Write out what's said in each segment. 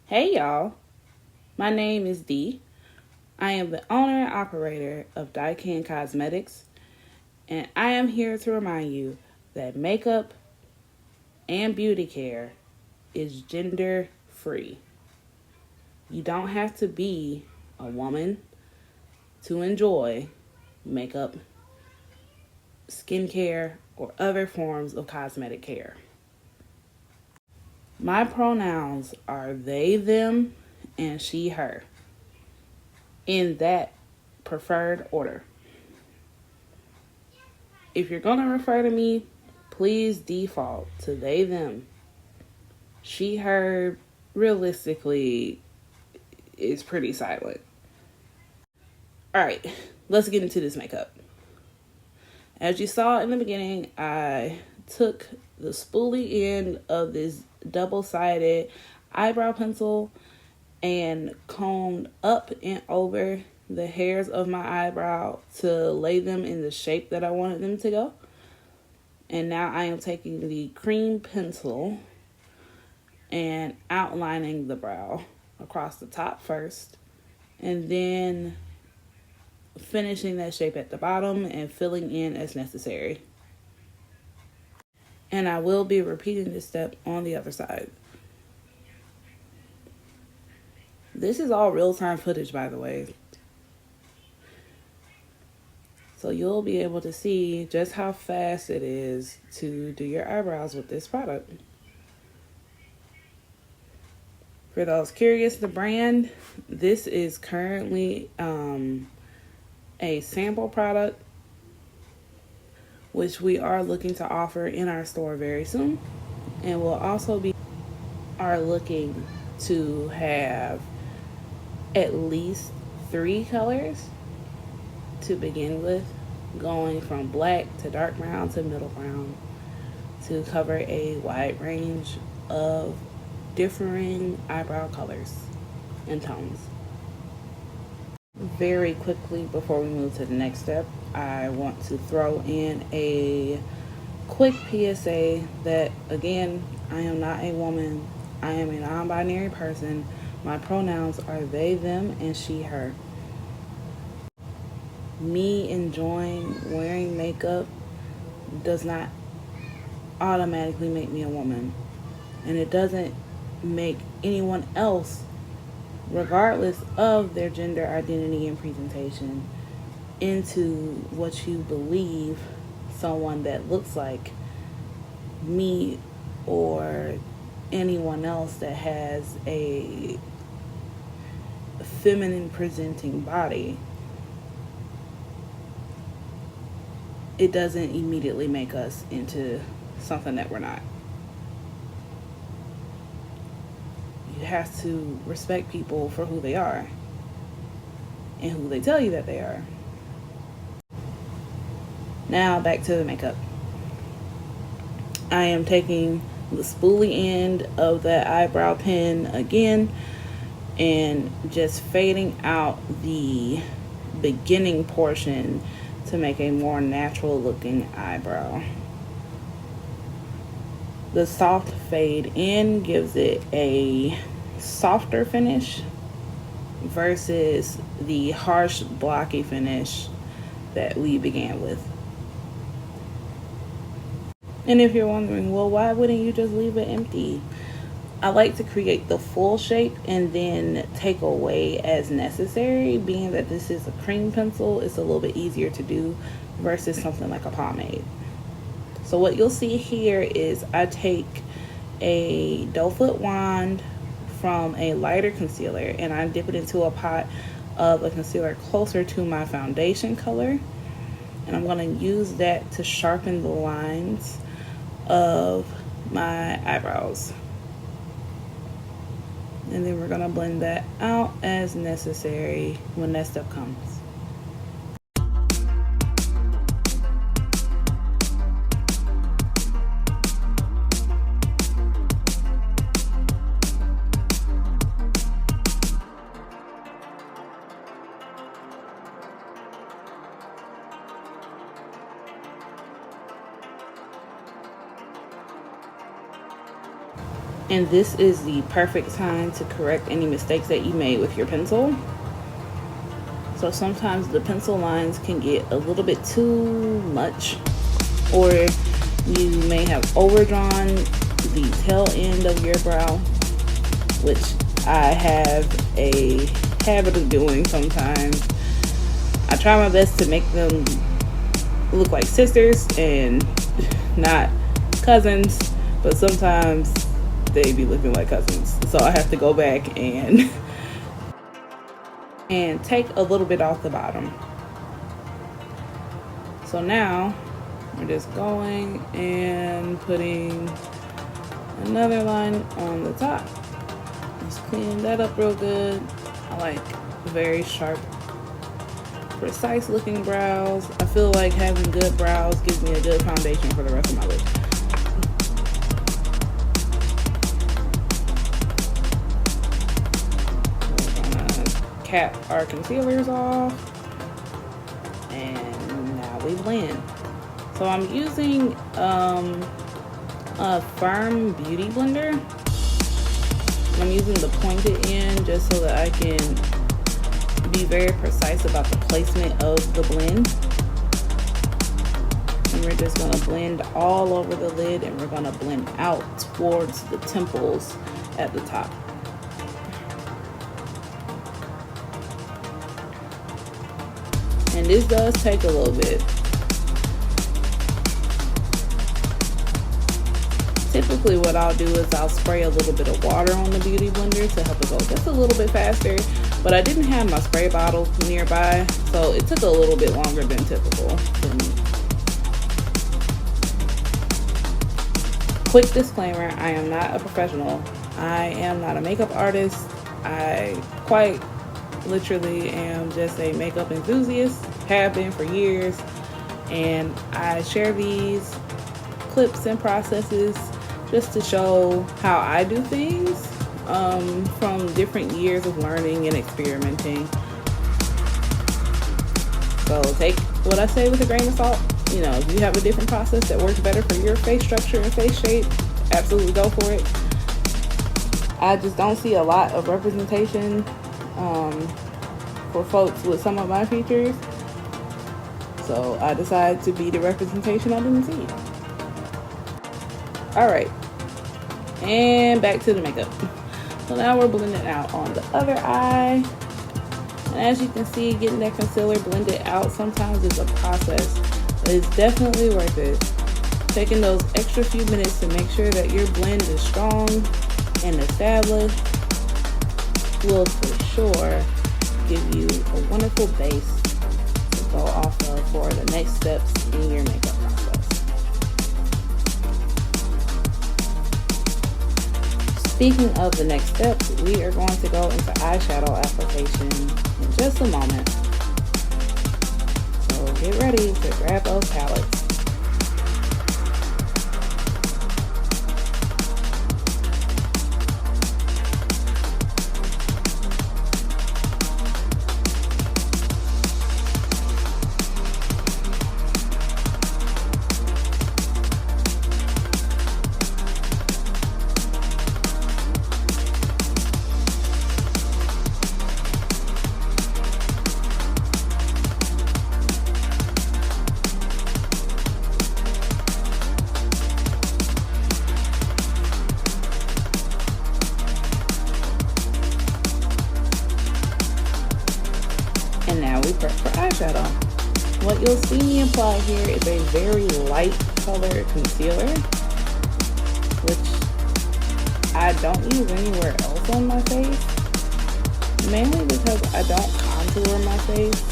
Hey y'all, my name is Dee. I am the owner and operator of DyCan Cosmetics, and I am here to remind you that makeup and beauty care is gender free. You don't have to be a woman to enjoy makeup, skincare, or other forms of cosmetic care. My pronouns are they, them, and she, her, in that preferred order. If you're going to refer to me, please default to they, them. She, her, realistically, is pretty silent. Alright, let's get into this makeup. As you saw in the beginning, I took the spoolie end of this double-sided eyebrow pencil and combed up and over the hairs of my eyebrow to lay them in the shape that I wanted them to go. And now I am taking the cream pencil and outlining the brow across the top first, and then finishing that shape at the bottom and filling in as necessary. And I will be repeating this step on the other side. This is all real-time footage, by the way. So you'll be able to see just how fast it is to do your eyebrows with this product. For those curious, the brand, this is currently a sample product, which we are looking to offer in our store very soon. And we'll also are looking to have at least 3 colors to begin with, going from black to dark brown to middle brown, to cover a wide range of differing eyebrow colors and tones. Very quickly, before we move to the next step, I want to throw in a quick PSA that, again, I am not a woman. I am a non-binary person. My pronouns are they, them, and she, her. Me enjoying wearing makeup does not automatically make me a woman. And it doesn't make anyone else, regardless of their gender identity and presentation, into what you believe someone that looks like me or anyone else that has a feminine presenting body. It doesn't immediately make us into something that we're not. You have to respect people for who they are and who they tell you that they are. Now back to the makeup. I am taking the spoolie end of that eyebrow pen again and just fading out the beginning portion to make a more natural looking eyebrow. The soft fade in gives it a softer finish versus the harsh blocky finish that we began with. And if you're wondering, well, why wouldn't you just leave it empty? I like to create the full shape and then take away as necessary. Being that this is a cream pencil, it's a little bit easier to do versus something like a pomade. So what you'll see here is I take a doe foot wand from a lighter concealer and I dip it into a pot of a concealer closer to my foundation color. And I'm going to use that to sharpen the lines of my eyebrows. And then we're going to blend that out as necessary when that step comes. And this is the perfect time to correct any mistakes that you made with your pencil. So sometimes the pencil lines can get a little bit too much, or you may have overdrawn the tail end of your brow, which I have a habit of doing sometimes. I try my best to make them look like sisters and not cousins, but sometimes they be looking like cousins. So I have to go back and take a little bit off the bottom. So now we're just going and putting another line on the top. Let's clean that up real good. I like very sharp, precise looking brows. I feel like having good brows gives me a good foundation for the rest of my look. We're gonna cap our concealers off, and now we blend. So I'm using a firm beauty blender. I'm using the pointed end just so that I can be very precise about the placement of the blend. And we're just gonna blend all over the lid, and we're gonna blend out towards the temples at the top. And this does take a little bit. Typically what I'll do is I'll spray a little bit of water on the beauty blender to help it go just a little bit faster, but I didn't have my spray bottle nearby, so it took a little bit longer than typical for me. Quick disclaimer, I am not a professional. I am not a makeup artist. I quite literally am just a makeup enthusiast, have been for years, and I share these clips and processes just to show how I do things from different years of learning and experimenting. So take what I say with a grain of salt. You know, if you have a different process that works better for your face structure and face shape, absolutely go for it. I just don't see a lot of representation for folks with some of my features. So I decided to be the representation I didn't see. Alright, and back to the makeup. So now we're blending out on the other eye. And as you can see, getting that concealer blended out sometimes is a process, but it's definitely worth it. Taking those extra few minutes to make sure that your blend is strong and established will for sure give you a wonderful base to go off of for the next steps in your makeup process. Speaking of the next steps, we are going to go into eyeshadow application in just a moment. So get ready to grab those palettes. And now we prep for eyeshadow. What you'll see me apply here is a very light color concealer, which I don't use anywhere else on my face, mainly because I don't contour my face.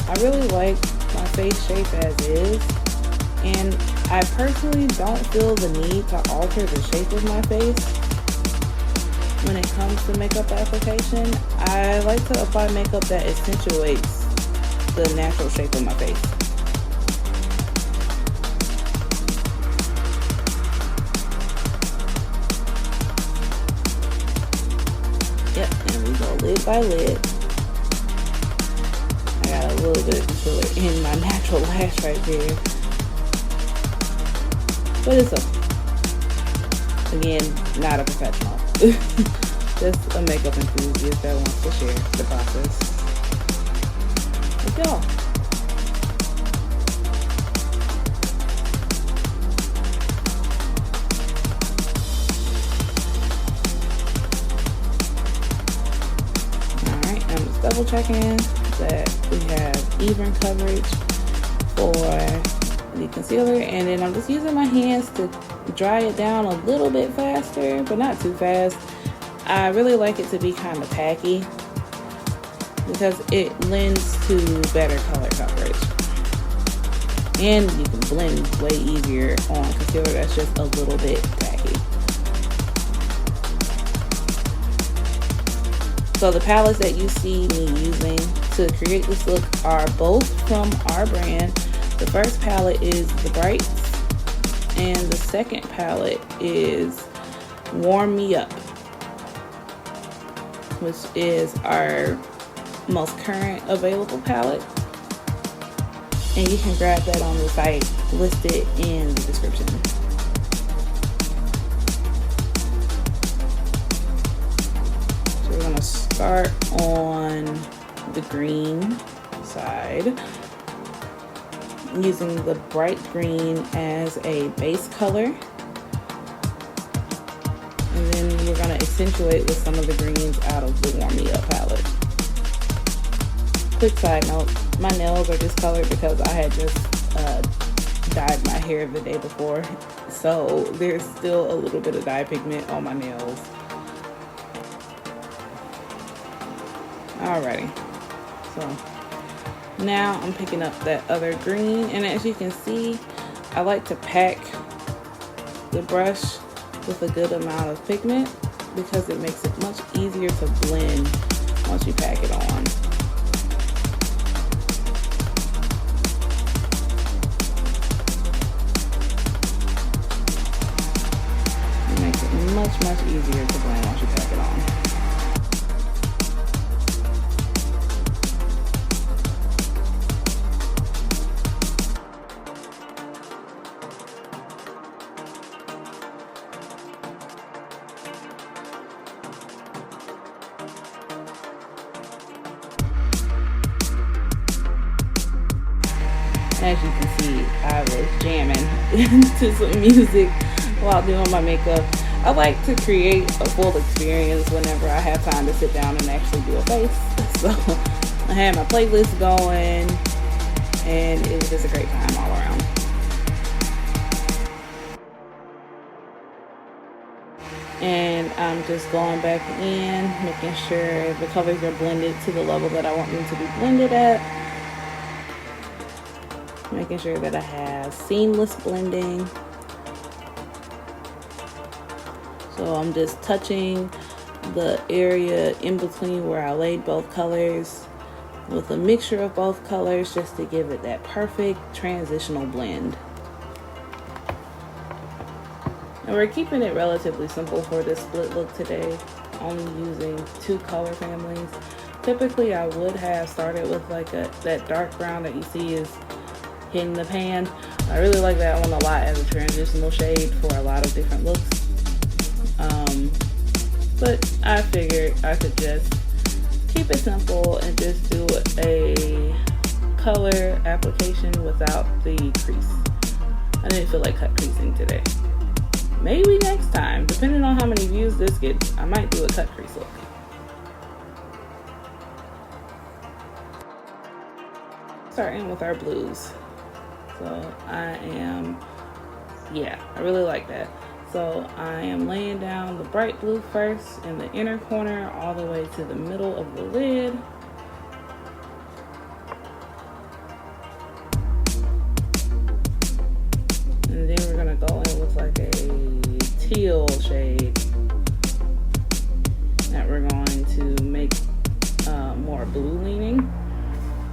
I really like my face shape as is, and I personally don't feel the need to alter the shape of my face. When it comes to makeup application, I like to apply makeup that accentuates the natural shape of my face. Yep, and we go lid by lid. I got a little bit of concealer in my natural lash right there, but it's okay. Again, not a professional. Just a makeup enthusiast that wants to share the process with y'all. Alright, I'm just double checking that we have even coverage for the concealer, and then I'm just using my hands to dry it down a little bit faster, but not too fast. I really like it to be kind of tacky because it lends to better color coverage, and you can blend way easier on concealer that's just a little bit tacky. So the palettes that you see me using to create this look are both from our brand. The first palette is the Brights, and the second palette is Warm Me Up, which is our most current available palette. And you can grab that on the site listed in the description. So we're going to start on the green side, using the bright green as a base color, and then we're going to accentuate with some of the greens out of the Warm Me Up palette. Quick side note, my nails are discolored because I had just dyed my hair the day before, so there's still a little bit of dye pigment on my nails. Alrighty, so now I'm picking up that other green, and as you can see, I like to pack the brush with a good amount of pigment because it makes it much easier to blend once you pack it on. It makes it much easier to blend once you pack it on. As you can see, I was jamming to some music while doing my makeup. I like to create a full experience whenever I have time to sit down and actually do a face. So I had my playlist going, and it was just a great time all around. And I'm just going back in, making sure the colors are blended to the level that I want them to be blended at. Making sure that I have seamless blending. So I'm just touching the area in between where I laid both colors with a mixture of both colors just to give it that perfect transitional blend. And we're keeping it relatively simple for this split look today, only using 2 color families. Typically I would have started with like that dark brown that you see is hitting the pan. I really like that one a lot as a transitional shade for a lot of different looks. But I figured I could just keep it simple and just do a color application without the crease. I didn't feel like cut creasing today. Maybe next time, depending on how many views this gets, I might do a cut crease look. Starting with our blues. So I really like that. So I am laying down the bright blue first in the inner corner all the way to the middle of the lid. And then we're gonna go in with like a teal shade that we're going to make more blue leaning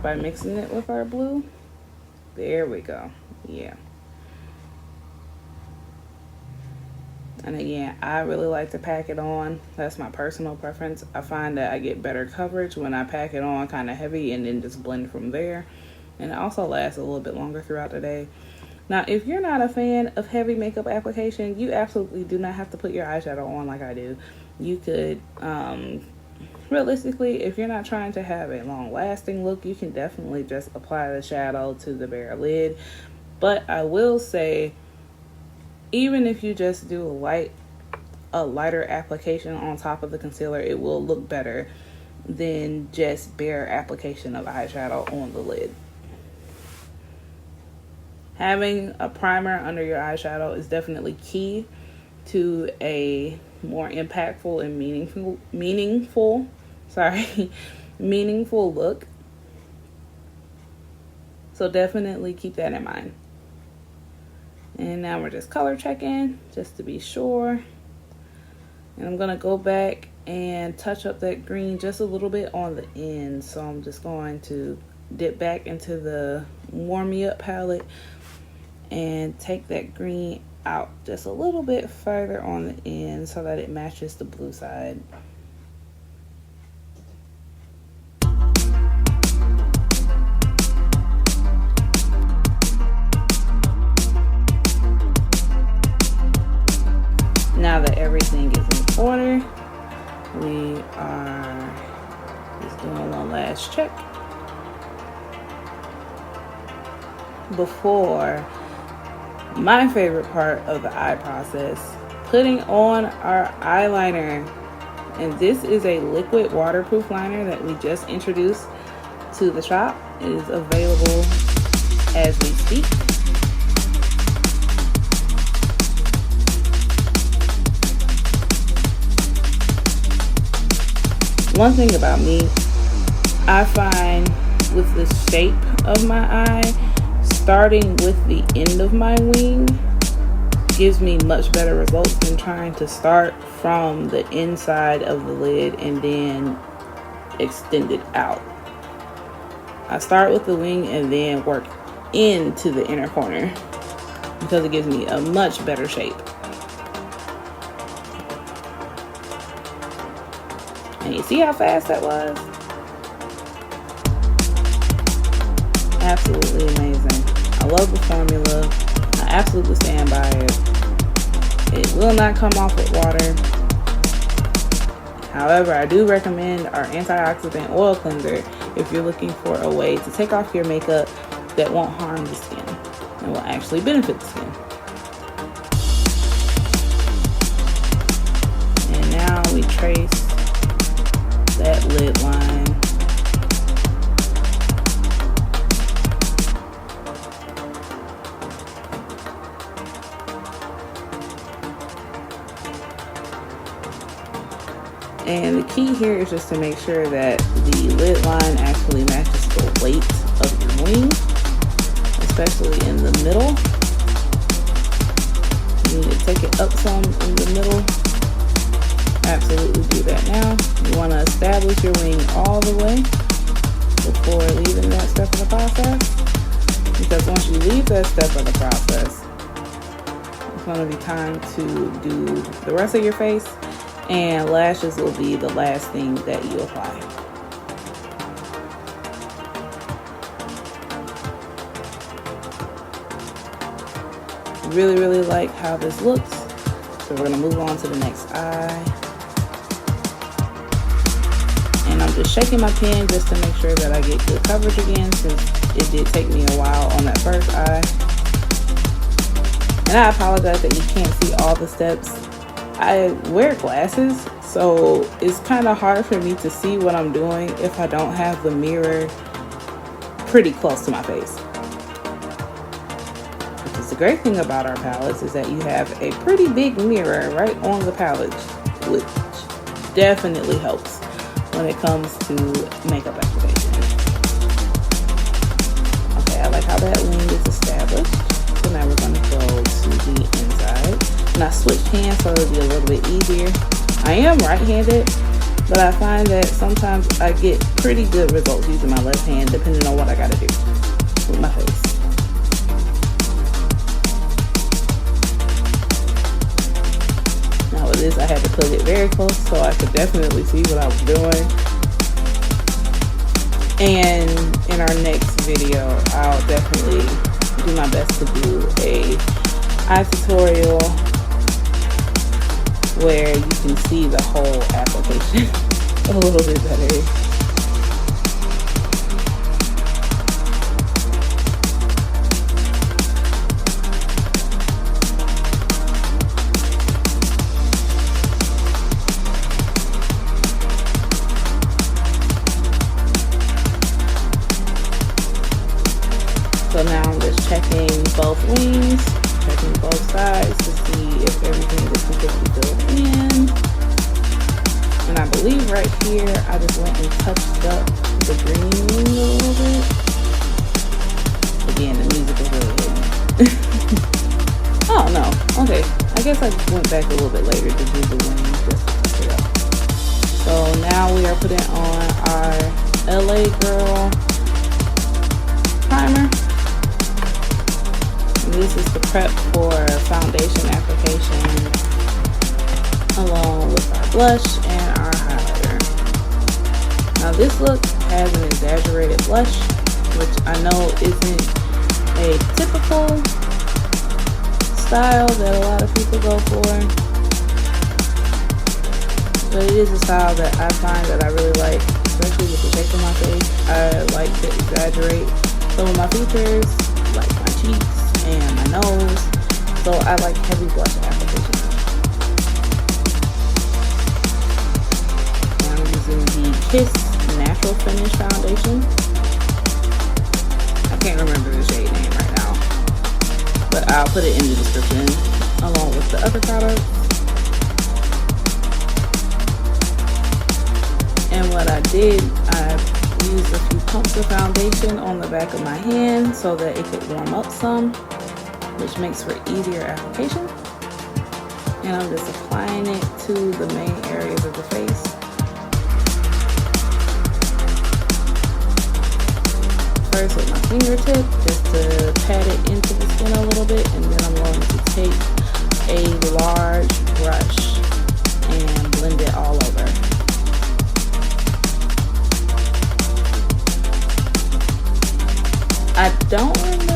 by mixing it with our blue. There we go. Yeah. And again, I really like to pack it on. That's my personal preference. I find that I get better coverage when I pack it on kind of heavy and then just blend from there. And it also lasts a little bit longer throughout the day. Now, if you're not a fan of heavy makeup application, you absolutely do not have to put your eyeshadow on like I do. You could, realistically, if you're not trying to have a long-lasting look, you can definitely just apply the shadow to the bare lid. But I will say, even if you just do a lighter application on top of the concealer, it will look better than just bare application of eyeshadow on the lid. Having a primer under your eyeshadow is definitely key to a more impactful and meaningful look. So definitely keep that in mind. And now we're just color checking just to be sure. And I'm gonna go back and touch up that green just a little bit on the end. So I'm just going to dip back into the Warm Me Up palette and take that green out just a little bit further on the end so that it matches the blue side. Now that everything is in order, we are just doing one last check before my favorite part of the eye process, putting on our eyeliner. And this is a liquid waterproof liner that we just introduced to the shop. It is available as we speak. One thing about me, I find with the shape of my eye, starting with the end of my wing gives me much better results than trying to start from the inside of the lid and then extend it out. I start with the wing and then work into the inner corner because it gives me a much better shape. And you see how fast that was? Absolutely amazing. I love the formula. I absolutely stand by it. It will not come off with water. However, I do recommend our antioxidant oil cleanser if you're looking for a way to take off your makeup that won't harm the skin and will actually benefit the skin. And now we trace that lid line. And the key here is just to make sure that the lid line actually matches the weight of your wing, especially in the middle. You need to take it up some in the middle. Absolutely do that now. You want to establish your wing all the way before leaving that step of the process, because once you leave that step of the process, it's going to be time to do the rest of your face, and lashes will be the last thing that you apply. Really like how this looks, so we're going to move on to the next eye. And I'm just shaking my pen just to make sure that I get good coverage again, since it did take me a while on that first eye. And I apologize that you can't see all the steps. I wear glasses, so it's kind of hard for me to see what I'm doing if I don't have the mirror pretty close to my face. Because the great thing about our palettes is that you have a pretty big mirror right on the palette, which definitely helps when it comes to makeup application. Okay, I like how that wing is established. So now we're going to go to the inside. And I switched hands so it'll be a little bit easier. I am right-handed, but I find that sometimes I get pretty good results using my left hand, depending on what I gotta do with my face. Now with this, I had to put it very close so I could definitely see what I was doing. And in our next video, I'll definitely do my best to do a eye tutorial where you can see the whole application a little bit better. So now I'm just checking both wings, checking both sides to see if everything is completely filled in. And I believe right here, I just went and touched up the green wing a little bit. Again, the music is really hitting. Oh no, okay. I guess I went back a little bit later to do the wing just to touch it up. So now we are putting on our LA Girl primer. This is the prep for foundation application along with our blush and our highlighter. Now this look has an exaggerated blush, which I know isn't a typical style that a lot of people go for, but it is a style that I find that I really like, especially with the shape of my face. I like to exaggerate some of my features, like my cheeks and my nose, so I like heavy blush application. I'm using the Kiss Natural Finish Foundation. I can't remember the shade name right now, but I'll put it in the description along with the other products. And what I did, I used a few pumps of foundation on the back of my hand so that it could warm up some, which makes for easier application. And I'm just applying it to the main areas of the face. First with my fingertip, just to pat it into the skin a little bit, and then I'm going to take a large brush and blend it all over. I don't remember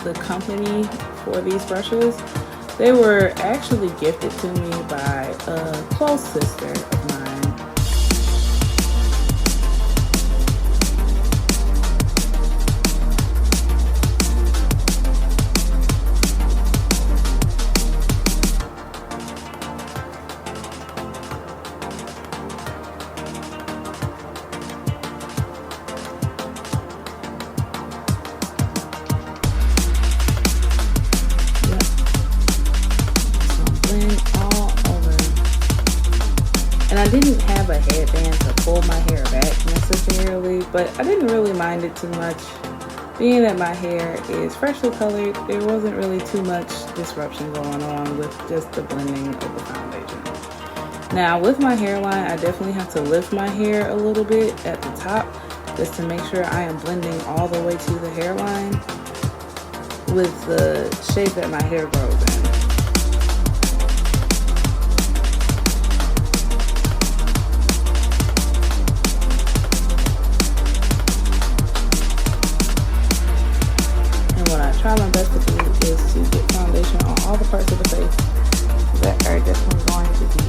the company for these brushes. They were actually gifted to me by a close sister of mine. And I didn't have a headband to pull my hair back necessarily, but I didn't really mind it too much. Being that my hair is freshly colored, there wasn't really too much disruption going on with just the blending of the foundation. Now with my hairline, I definitely have to lift my hair a little bit at the top just to make sure I am blending all the way to the hairline with the shape that my hair grows in. Try my best to do is to get foundation on all the parts of the face that are definitely going to be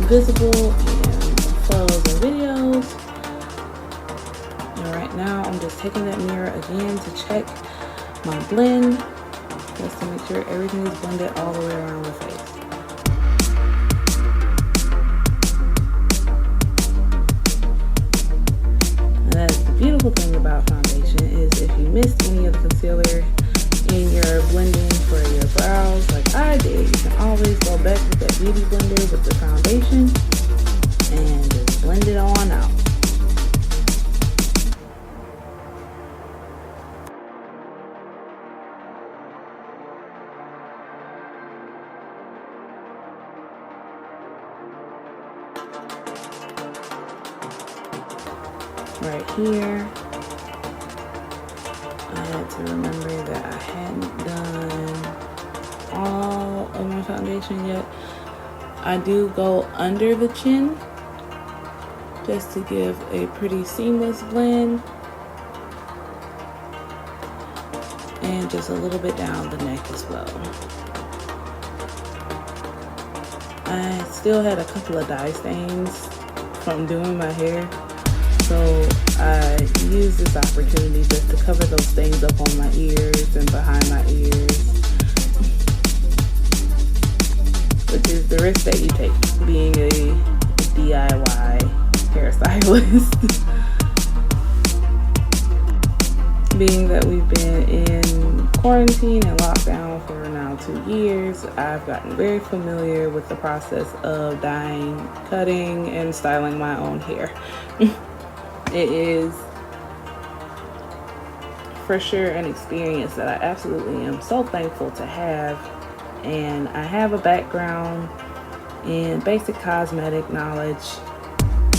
visible in photos and videos. And right now I'm just taking that mirror again to check my blend, just to make sure everything is blended all the way around the face. And that's the beautiful thing about foundation is if you missed any of the concealer in your blending for your brows like I did, you can always go back with that beauty blender with the foundation and just blend it on out. Right here, I had to remember that I hadn't done all of my foundation yet. I do go under the chin just to give a pretty seamless blend. and just a little bit down the neck as well. I still had a couple of dye stains from doing my hair, so I used this opportunity just to cover those stains up on my ears and behind my ears, which is the risk that you take being a DIY hairstylist. Being that we've been in quarantine and lockdown for now 2 years, I've gotten very familiar with the process of dyeing, cutting, and styling my own hair. It is for sure an experience that I absolutely am so thankful to have, and I have a background in basic cosmetic knowledge,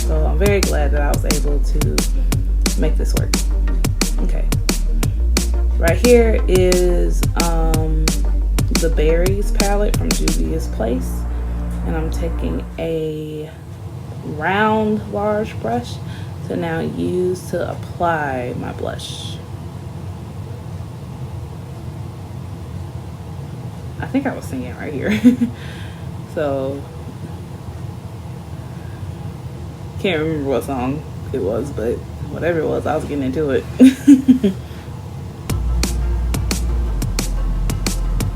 so I'm very glad that I was able to make this work. Okay. Right here is the Berries palette from Juvias Place, and I'm taking a round large brush to now use to apply my blush. I think I was singing right here. So can't remember what song it was, but whatever it was, I was getting into it.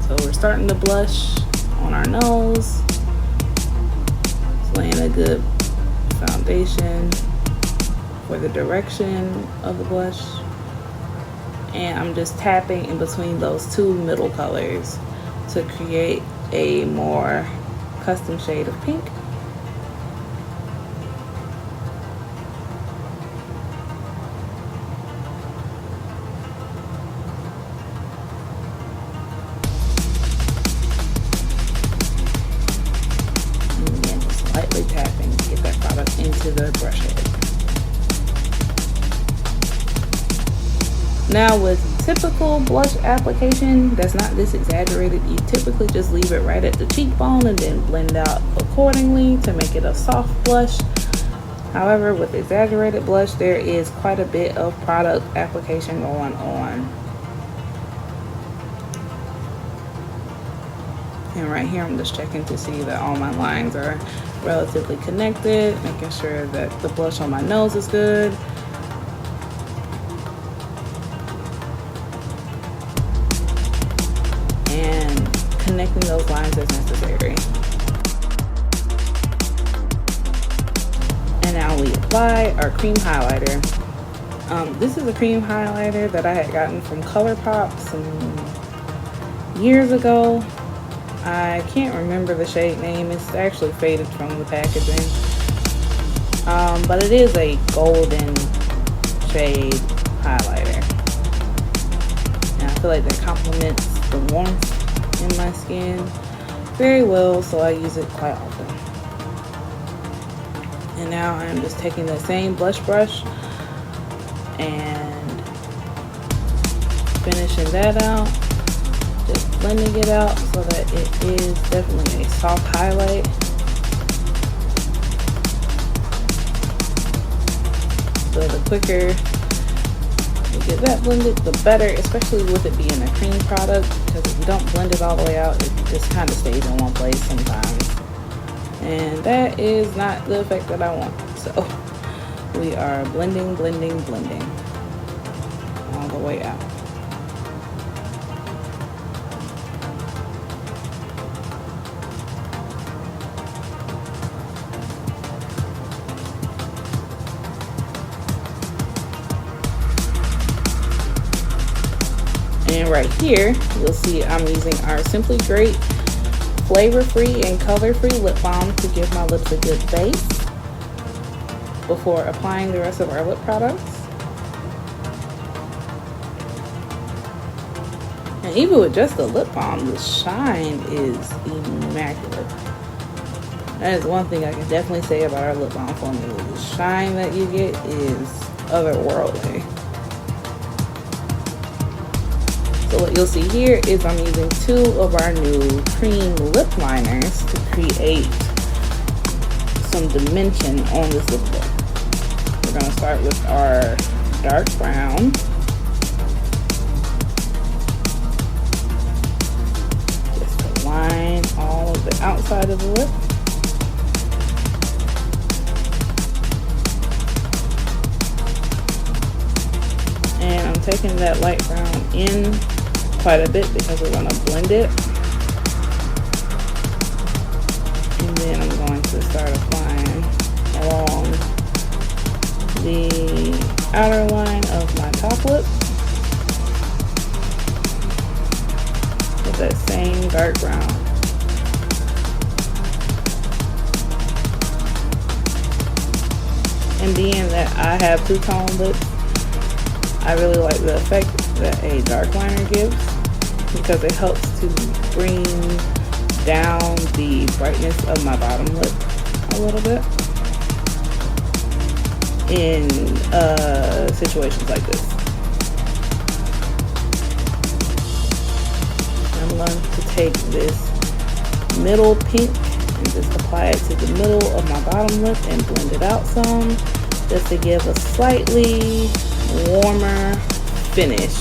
So we're starting to blush on our nose. Just laying a good foundation for the direction of the blush. And I'm just tapping in between those two middle colors to create a more custom shade of pink. Tapping to get that product into the brush head. Now with typical blush application that's not this exaggerated, you typically just leave it right at the cheekbone and then blend out accordingly to make it a soft blush. However, with exaggerated blush, there is quite a bit of product application going on. And right here, I'm just checking to see that all my lines are relatively connected, making sure that the blush on my nose is good. And connecting those lines as necessary. And now we apply our cream highlighter. This is a cream highlighter that I had gotten from Colourpop some years ago. I can't remember the shade name. It's actually faded from the packaging. But it is a golden shade highlighter. And I feel like that complements the warmth in my skin very well, so I use it quite often. And now I'm just taking the same blush brush and finishing that out. Just blending it out so that it is definitely a soft highlight. So the quicker we get that blended, the better, especially with it being a cream product, because if you don't blend it all the way out, it just kind of stays in one place sometimes. And that is not the effect that I want. So we are blending, blending, blending all the way out. And right here, you'll see I'm using our Simply Great flavor-free and color-free lip balm to give my lips a good base before applying the rest of our lip products. And even with just the lip balm, the shine is immaculate. That is one thing I can definitely say about our lip balm formula. The shine that you get is otherworldly. So what you'll see here is I'm using 2 of our new cream lip liners to create some dimension on this lip look. We're going to start with our dark brown. side of the lip. And I'm taking that light brown in quite a bit because we're going to blend it. And then I'm going to start applying along the outer line of my top lip with that same dark brown. And being that I have two-tone lips, I really like the effect that a dark liner gives because it helps to bring down the brightness of my bottom lip a little bit in situations like this. I'm going to take this middle pink and just apply it to the middle of my bottom lip and blend it out some, just to give a slightly warmer finish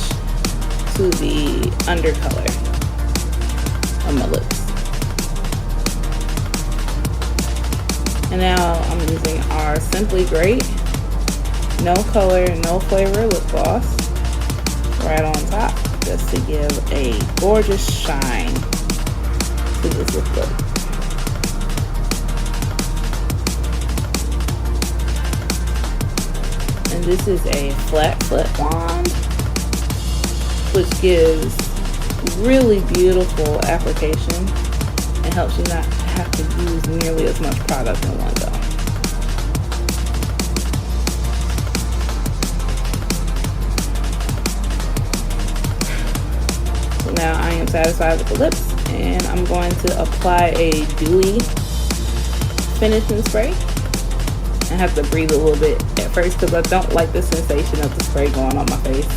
to the undercolor of my lips. And now I'm using our Simply Great No Color, No Flavor lip gloss right on top, just to give a gorgeous shine to this lip look. And this is a flat foot wand, which gives really beautiful application and helps you not have to use nearly as much product in one go. So now I am satisfied with the lips, and I'm going to apply a dewy finishing spray. I have to breathe a little bit at first because I don't like the sensation of the spray going on my face.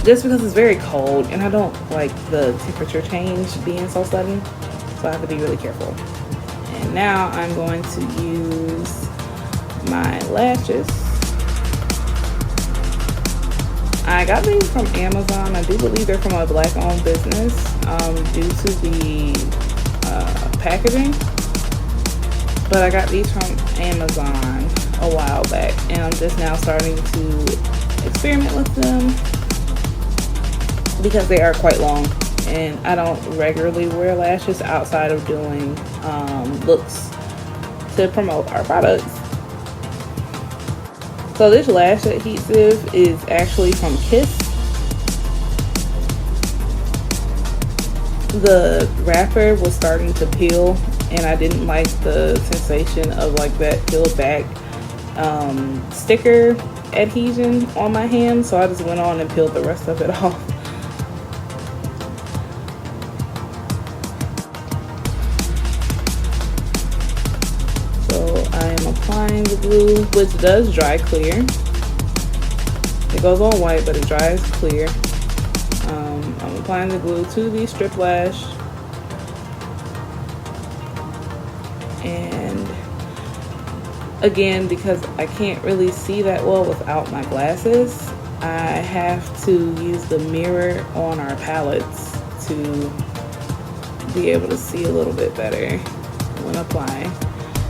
Just because it's very cold and I don't like the temperature change being so sudden, so I have to be really careful. And now I'm going to use my lashes. I got these from Amazon. I do believe they're from a black-owned business due to the packaging. But I got these from Amazon a while back, and I'm just now starting to experiment with them because they are quite long, and I don't regularly wear lashes outside of doing looks to promote our products. So this lash adhesive is actually from Kiss. The wrapper was starting to peel, and I didn't like the sensation of like that peeled back sticker adhesion on my hand, so I just went on and peeled the rest of it off. So I am applying the glue, which does dry clear. It goes on white, but it dries clear. I'm applying the glue to the strip lash. And again, because I can't really see that well without my glasses, I have to use the mirror on our palettes to be able to see a little bit better when applying.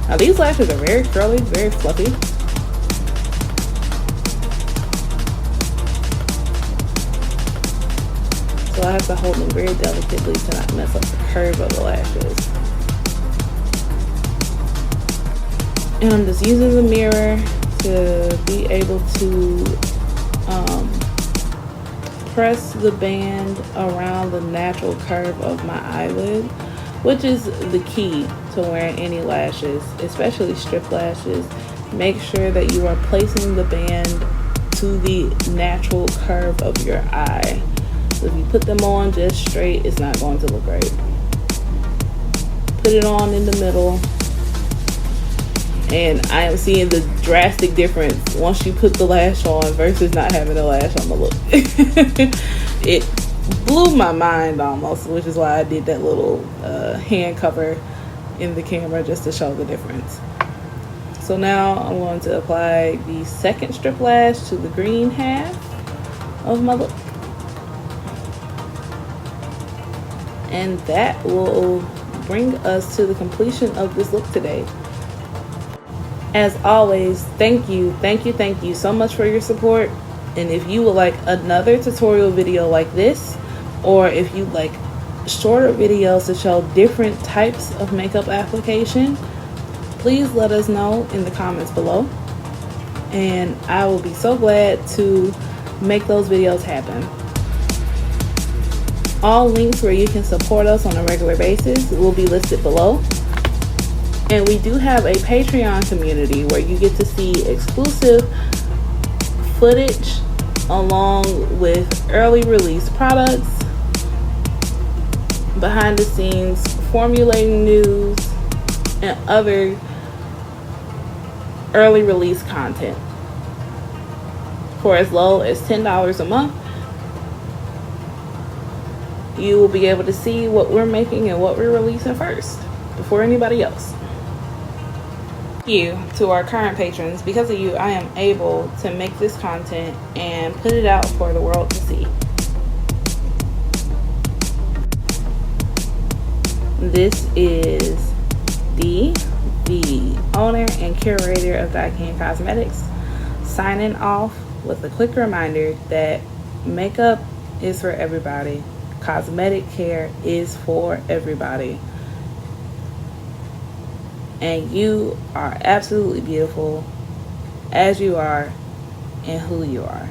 Now these lashes are very curly, very fluffy. So I have to hold them very delicately to not mess up the curve of the lashes. And I'm just using the mirror to be able to press the band around the natural curve of my eyelid, which is the key to wearing any lashes, especially strip lashes. Make sure that you are placing the band to the natural curve of your eye. So if you put them on just straight, it's not going to look right. Put it on in the middle. And I am seeing the drastic difference once you put the lash on versus not having a lash on the look. It blew my mind almost, which is why I did that little hand cover in the camera just to show the difference. So now I'm going to apply the second strip lash to the green half of my look. And that will bring us to the completion of this look today. As always, thank you so much for your support. And if you would like another tutorial video like this, or if you'd like shorter videos to show different types of makeup application, please let us know in the comments below. And I will be so glad to make those videos happen. All links where you can support us on a regular basis will be listed below. And we do have a Patreon community where you get to see exclusive footage along with early release products, behind the scenes formulating news, and other early release content. For as low as $10 a month, you will be able to see what we're making and what we're releasing first, before anybody else. Thank you to our current patrons. Because of you, I am able to make this content and put it out for the world to see. This is Dee, the owner and curator of DyCan Cosmetics, signing off with a quick reminder that makeup is for everybody. Cosmetic care is for everybody. And you are absolutely beautiful as you are and who you are.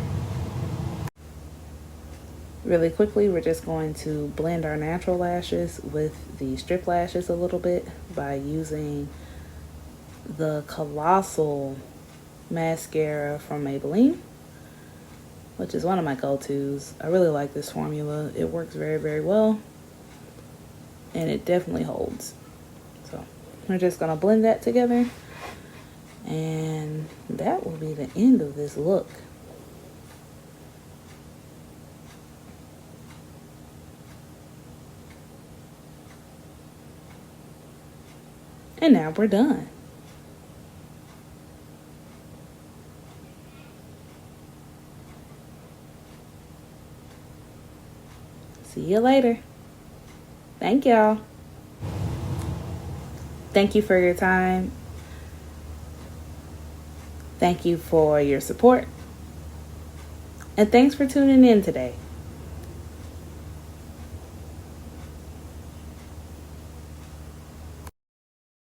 Really quickly, we're just going to blend our natural lashes with the strip lashes a little bit by using the Colossal Mascara from Maybelline, which is one of my go-tos. I really like this formula. It works very, very well, and it definitely holds. So we're just gonna blend that together, and that will be the end of this look. And now we're done. See you later. Thank y'all. Thank you for your time. Thank you for your support. And thanks for tuning in today.